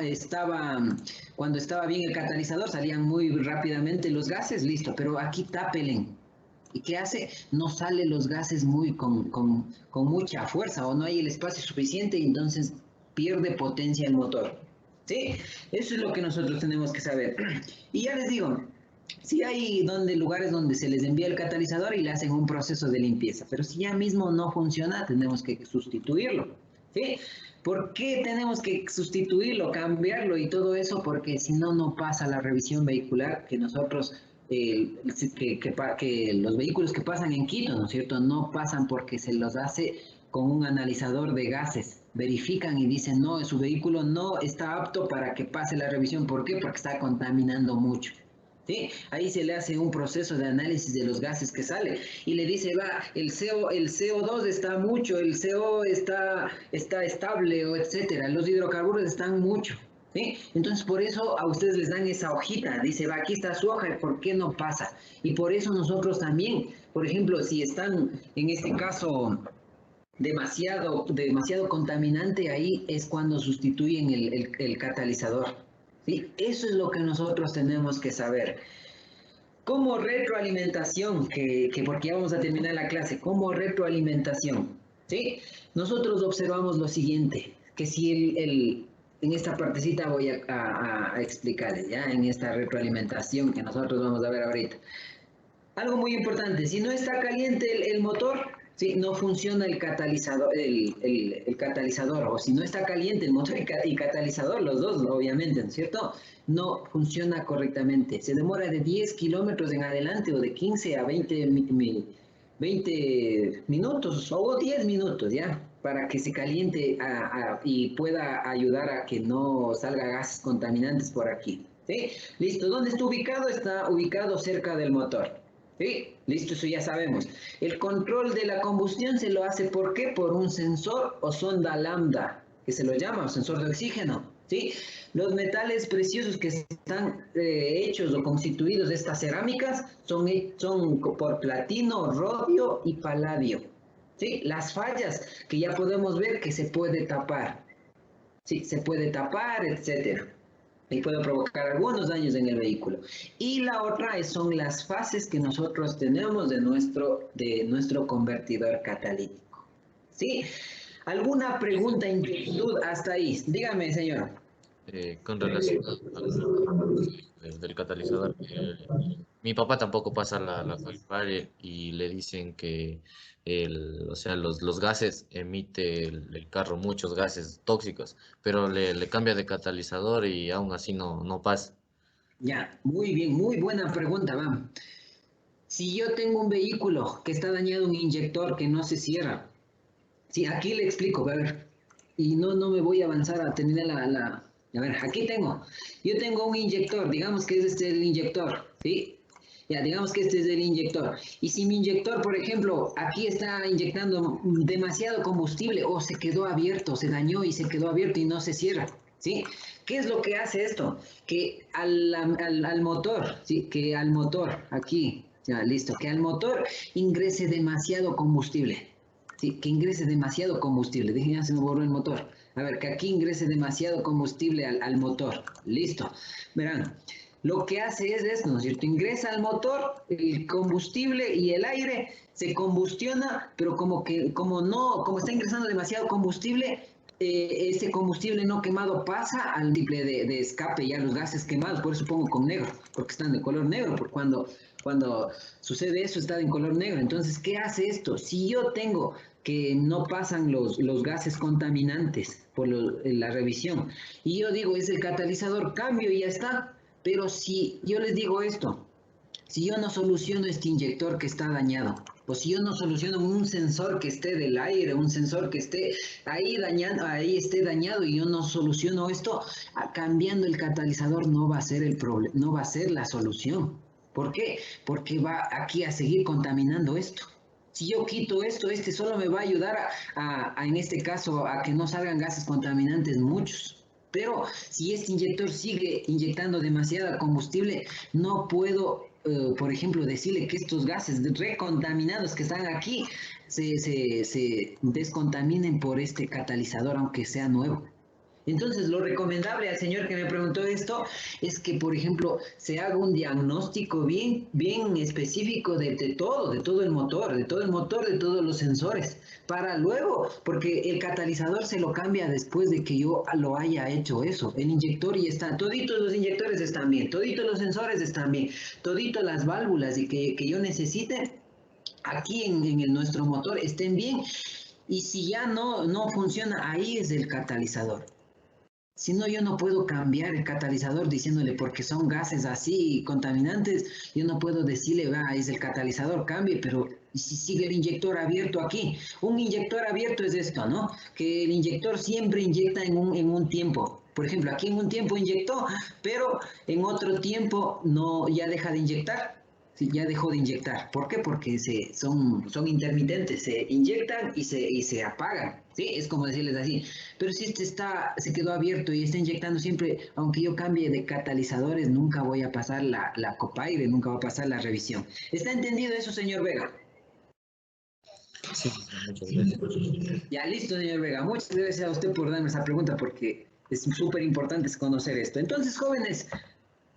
[SPEAKER 1] bien el catalizador, salían muy rápidamente los gases, listo, pero aquí tápelen. ¿Y qué hace? No salen los gases con mucha fuerza o no hay el espacio suficiente y entonces pierde potencia el motor. ¿Sí? Eso es lo que nosotros tenemos que saber. Y ya les digo, sí hay lugares donde se les envía el catalizador y le hacen un proceso de limpieza, pero si ya mismo no funciona, tenemos que sustituirlo, ¿sí? ¿Por qué tenemos que sustituirlo, cambiarlo y todo eso? Porque si no, no pasa la revisión vehicular que nosotros, que los vehículos que pasan en Quito, ¿no es cierto? No pasan porque se los hace con un analizador de gases. Verifican y dicen, no, su vehículo no está apto para que pase la revisión. ¿Por qué? Porque está contaminando mucho. ¿Sí? Ahí se le hace un proceso de análisis de los gases que sale y le dice, va, el CO2 está mucho, el CO está estable, o etcétera, los hidrocarburos están mucho. ¿Sí? Entonces, por eso a ustedes les dan esa hojita, dice, va, aquí está su hoja, ¿por qué no pasa? Y por eso nosotros también, por ejemplo, si están, en este caso, demasiado contaminante, ahí es cuando sustituyen el catalizador. ¿Sí? Eso es lo que nosotros tenemos que saber. Como retroalimentación, porque ya vamos a terminar la clase, como retroalimentación, ¿sí? Nosotros observamos lo siguiente, que si en esta partecita voy a explicarles, ¿ya? En esta retroalimentación que nosotros vamos a ver ahorita. Algo muy importante, si no está caliente el motor, ¿sí? No funciona el catalizador, el catalizador, o si no está caliente el motor y catalizador, los dos, obviamente, ¿no es cierto? No funciona correctamente. Se demora de 10 kilómetros en adelante o de 15 a 20 minutos o 10 minutos, ¿ya? Para que se caliente y pueda ayudar a que no salga gases contaminantes por aquí. ¿Sí? Listo. ¿Dónde está ubicado? Está ubicado cerca del motor. ¿Sí? Listo, eso ya sabemos. El control de la combustión se lo hace, ¿por qué? Por un sensor o sonda lambda, que se lo llama sensor de oxígeno. ¿Sí? Los metales preciosos que están hechos o constituidos de estas cerámicas son por platino, rodio y paladio. ¿Sí? Las fallas que ya podemos ver que se puede tapar. ¿Sí? Se puede tapar, etcétera. Y puede provocar algunos daños en el vehículo. Y la otra son las fases que nosotros tenemos de nuestro convertidor catalítico. ¿Sí? ¿Alguna pregunta, inquietud hasta ahí? Dígame, señor.
[SPEAKER 4] Con relación del catalizador, mi papá tampoco pasa la Volkswagen y le dicen que o sea, los gases emite el carro, muchos gases tóxicos, pero le cambia de catalizador y aún así no pasa.
[SPEAKER 1] Ya, muy bien, muy buena pregunta, va. Si yo tengo un vehículo que está dañado un inyector que no se cierra, sí, aquí le explico, a ver, y no me voy a avanzar a terminar a ver, aquí yo tengo un inyector, digamos que es el inyector, ¿sí? Ya, digamos que este es el inyector. Y si mi inyector, por ejemplo, aquí está inyectando demasiado combustible o se quedó abierto, se dañó y se quedó abierto y no se cierra, ¿sí? ¿Qué es lo que hace esto? Que al motor, ¿sí? Que al motor, aquí, ya, listo, que al motor ingrese demasiado combustible, ¿sí? Que ingrese demasiado combustible. Dejen, ya se me borró el motor. A ver, que aquí ingrese demasiado combustible al motor. Listo. Verán. Lo que hace es esto, ¿no es cierto? Ingresa al motor el combustible y el aire se combustiona, pero como está ingresando demasiado combustible, ese combustible no quemado pasa al triple de escape, ya los gases quemados, por eso pongo con negro, porque están de color negro, porque cuando sucede eso está en color negro. Entonces, ¿qué hace esto? Si yo tengo que no pasan los gases contaminantes por la revisión, y yo digo, es el catalizador, cambio y ya está. Pero si yo les digo esto, si yo no soluciono este inyector que está dañado, o si yo no soluciono un sensor que esté del aire, un sensor que esté ahí esté dañado y yo no soluciono esto, cambiando el catalizador no va a ser el problema, no va a ser la solución. ¿Por qué? Porque va aquí a seguir contaminando esto. Si yo quito esto, este solo me va a ayudar en este caso a que no salgan gases contaminantes muchos. Pero si este inyector sigue inyectando demasiada combustible, no puedo, por ejemplo, decirle que estos gases recontaminados que están aquí se descontaminen por este catalizador, aunque sea nuevo. Entonces, lo recomendable al señor que me preguntó esto es que, por ejemplo, se haga un diagnóstico bien específico de todo el motor, de todos los sensores, para luego, porque el catalizador se lo cambia después de que yo lo haya hecho eso. El inyector ya está, toditos los inyectores están bien, toditos los sensores están bien, toditos las válvulas y que yo necesite aquí en nuestro motor estén bien. Y si ya no funciona, ahí es el catalizador. Si no, yo no puedo cambiar el catalizador diciéndole porque son gases así contaminantes, yo no puedo decirle, es el catalizador, cambie, pero si sigue el inyector abierto aquí. Un inyector abierto es esto, ¿no? Que el inyector siempre inyecta en un tiempo. Por ejemplo, aquí en un tiempo inyectó, pero en otro tiempo no, ya deja de inyectar. Sí, ya dejó de inyectar. ¿Por qué? Porque son intermitentes, se inyectan y se apagan. ¿Sí? Es como decirles así. Pero si este se quedó abierto y está inyectando siempre, aunque yo cambie de catalizadores, nunca voy a pasar la copaire, nunca va a pasar la revisión. ¿Está entendido eso, señor Vega?
[SPEAKER 4] Sí, muchas gracias.
[SPEAKER 1] Ya, listo, señor Vega. Muchas gracias a usted por darme esa pregunta porque es súper importante conocer esto. Entonces, jóvenes,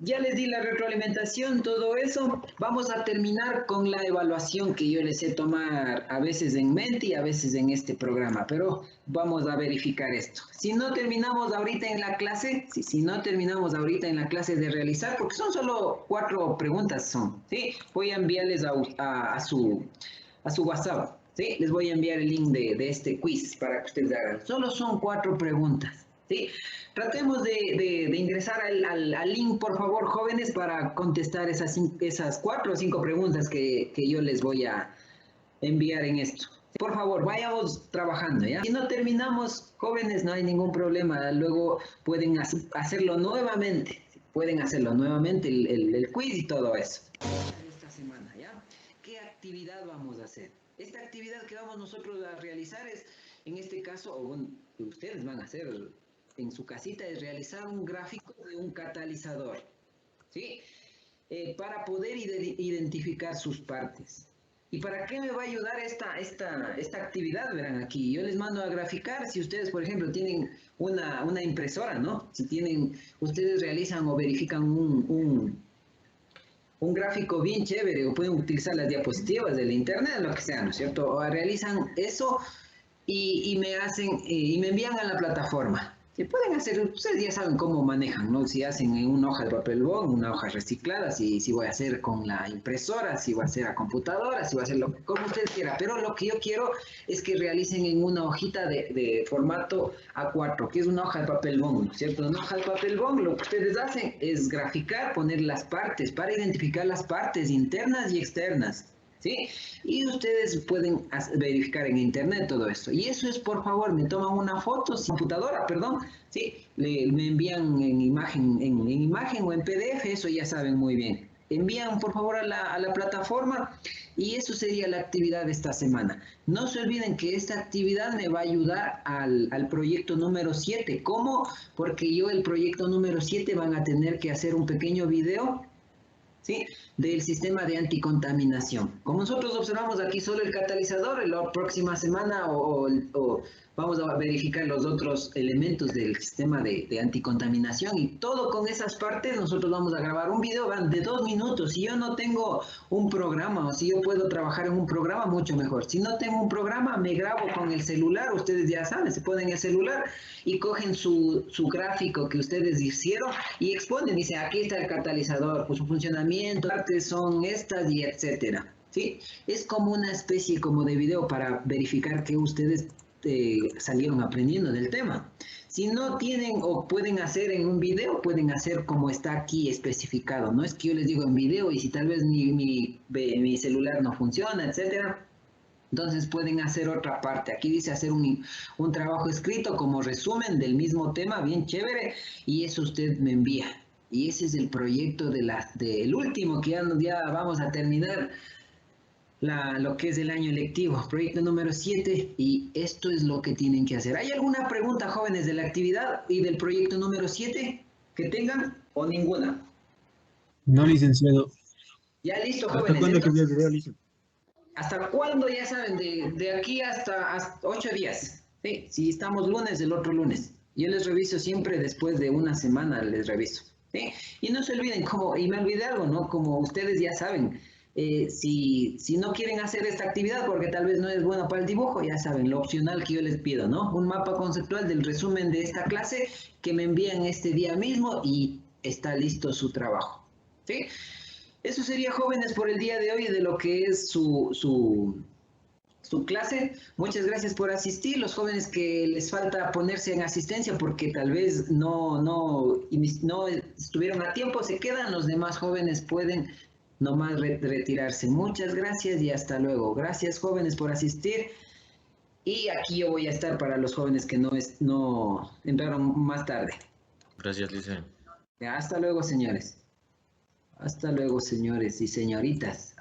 [SPEAKER 1] ya les di la retroalimentación, todo eso. Vamos a terminar con la evaluación que yo les sé tomar a veces en mente y a veces en este programa, pero vamos a verificar esto. Si no terminamos ahorita en la clase, si no terminamos ahorita en la clase de realizar, porque son solo 4 preguntas, ¿sí? Voy a enviarles a su WhatsApp, ¿sí? Les voy a enviar el link de este quiz para que ustedes hagan. Solo son 4 preguntas. ¿Sí? Tratemos de ingresar al link, por favor, jóvenes, para contestar esas 4 o 5 preguntas que yo les voy a enviar en esto. Por favor, vayamos trabajando, ¿ya? Si no terminamos, jóvenes, no hay ningún problema. Luego pueden hacerlo nuevamente. Pueden hacerlo nuevamente, el quiz y todo eso. Esta semana, ¿ya? ¿Qué actividad vamos a hacer? Esta actividad que vamos nosotros a realizar es, en este caso, o bueno, que ustedes van a hacer en su casita, es realizar un gráfico de un catalizador, ¿sí? Para poder identificar sus partes. ¿Y para qué me va a ayudar esta actividad? Verán aquí, yo les mando a graficar. Si ustedes, por ejemplo, tienen una impresora, ¿no? Si ustedes realizan o verifican un gráfico bien chévere, o pueden utilizar las diapositivas del internet, lo que sea, ¿no es cierto? O realizan eso y me envían a la plataforma. Si pueden hacer, ustedes ya saben cómo manejan, ¿no? Si hacen en una hoja de papel bond, una hoja reciclada, si voy a hacer con la impresora, si voy a hacer a computadora, si voy a hacer como ustedes quieran. Pero lo que yo quiero es que realicen en una hojita de formato A4, que es una hoja de papel bond, ¿no es cierto? Una hoja de papel bond, lo que ustedes hacen es graficar, poner las partes, para identificar las partes internas y externas, ¿sí? Y ustedes pueden verificar en internet todo esto. Y eso es, por favor, me toman una foto, computadora, perdón, ¿sí? Me envían en imagen o en PDF, eso ya saben muy bien. Envían, por favor, a la plataforma y eso sería la actividad de esta semana. No se olviden que esta actividad me va a ayudar al proyecto número 7. ¿Cómo? Porque yo el proyecto número 7 van a tener que hacer un pequeño video, ¿sí? Del sistema de anticontaminación. Como nosotros observamos aquí solo el catalizador, la próxima semana vamos a verificar los otros elementos del sistema de anticontaminación y todo con esas partes. Nosotros vamos a grabar un video de 2 minutos. Si yo no tengo un programa o si yo puedo trabajar en un programa, mucho mejor. Si no tengo un programa, me grabo con el celular. Ustedes ya saben, se ponen el celular y cogen su gráfico que ustedes hicieron y exponen. Dice, aquí está el catalizador, pues su funcionamiento, partes son estas y etcétera, ¿sí? Es como una especie como de video para verificar que ustedes salieron aprendiendo del tema. Si no tienen o pueden hacer en un video, pueden hacer como está aquí especificado. No es que yo les digo en video y si tal vez mi celular no funciona, etcétera. Entonces pueden hacer otra parte. Aquí dice hacer un trabajo escrito como resumen del mismo tema, bien chévere, y eso usted me envía. Y ese es el proyecto del último, que ya vamos a terminar lo que es el año lectivo, proyecto número 7, y esto es lo que tienen que hacer. ¿Hay alguna pregunta, jóvenes, de la actividad y del proyecto número 7 que tengan o ninguna?
[SPEAKER 7] No, licenciado.
[SPEAKER 1] Ya listo,
[SPEAKER 11] ¿Hasta
[SPEAKER 1] jóvenes.
[SPEAKER 11] cuándo cambió el video, listo?
[SPEAKER 1] ¿Hasta cuándo? Ya saben, de aquí hasta 8 días. Sí, si estamos lunes, el otro lunes. Yo les reviso siempre después de una semana, les reviso. ¿Sí? Y no se olviden, y me olvidé algo, ¿no? Como ustedes ya saben, si no quieren hacer esta actividad porque tal vez no es buena para el dibujo, ya saben, lo opcional que yo les pido, ¿no? Un mapa conceptual del resumen de esta clase que me envían este día mismo y está listo su trabajo, ¿sí? Eso sería, jóvenes, por el día de hoy de lo que es su clase. Muchas gracias por asistir. Los jóvenes que les falta ponerse en asistencia porque tal vez no estuvieron a tiempo, se quedan. Los demás jóvenes pueden no más retirarse. Muchas gracias y hasta luego. Gracias, jóvenes, por asistir. Y aquí yo voy a estar para los jóvenes que no entraron más tarde.
[SPEAKER 4] Gracias, Licen.
[SPEAKER 1] Hasta luego, señores. Hasta luego, señores y señoritas.